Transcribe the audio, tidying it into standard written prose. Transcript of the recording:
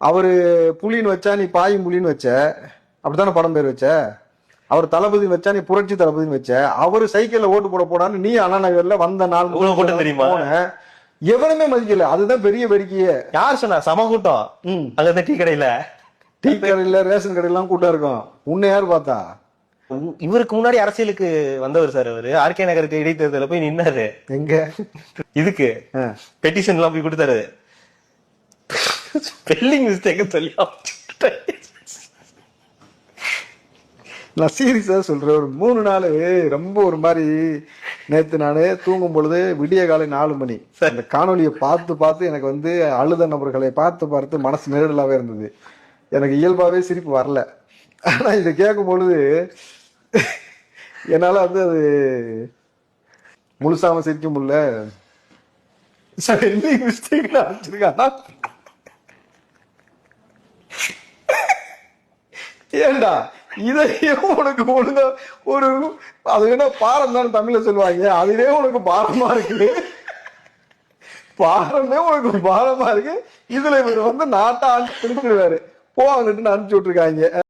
அவரு புலின்னு வச்சா நீ பாயும் புலின்னு வச்ச, அப்படித்தானே படம் பேர் வச்ச. அவர் தளபதினு வச்சா நீ புரட்சி தளபதினு வச்ச. அவரு சைக்கிள்ல ஓட்டு போட போனான்னு நீ அண்ணா நகர்ல வந்த நாள் கூட்டம் தெரியுமா? எவனுமே மதிக்கல. அதுதான் பெரிய வேடிக்கையே. யார் சொன்னா சம கூட்டம்? அங்க இருந்த டீ கடையில, டீ கடையில, ரேஷன் கடையெல்லாம் கூட்டம் இருக்கும். உன்னை யாரு பார்த்தா? இவருக்கு முன்னாடி அரசியலுக்கு வந்தவர் சார். அவரு ஆர்கே நகருக்கு இடைத்தேர்தல போய் நின்னாரு. எங்க இதுக்கு பெட்டிஷன் எல்லாம் போய் கொடுத்தாரு. ஸ்பெல்லிங் மிஸ்டேக் சொல்லி நான் சீரியஸா சொல்றேன். ஒரு 3 நாள் ரொம்ப ஒரு மாதிரி. நேத்து நானு தூங்கும் பொழுது விடிய காலை 4 மணி அந்த காணொலியை பார்த்து எனக்கு வந்து அழுத நபர்களை பார்த்து மனசு நெருடலாவே இருந்தது. எனக்கு இயல்பாவே சிரிப்பு வரல. ஆனா இதை கேட்கும் பொழுது என்னால வந்து அது முழுசாம சிரிக்க முடியல. மிஸ்டேக் வச்சிருக்கானா? ஏண்டா இதையும் உனக்கு ஒழுங்கா ஒரு அது என்ன பாரம் தான் தமிழ்ல சொல்லுவாங்க. அதுவே உனக்கு பாரமா இருக்கு. பாரமே உனக்கு பாரமா இருக்கு. இதுல இவர் வந்து நாட்டை ஆண்டு திருப்பிடுவாரு. அங்கிட்டு அனுப்பிச்சு விட்டுருக்காங்க.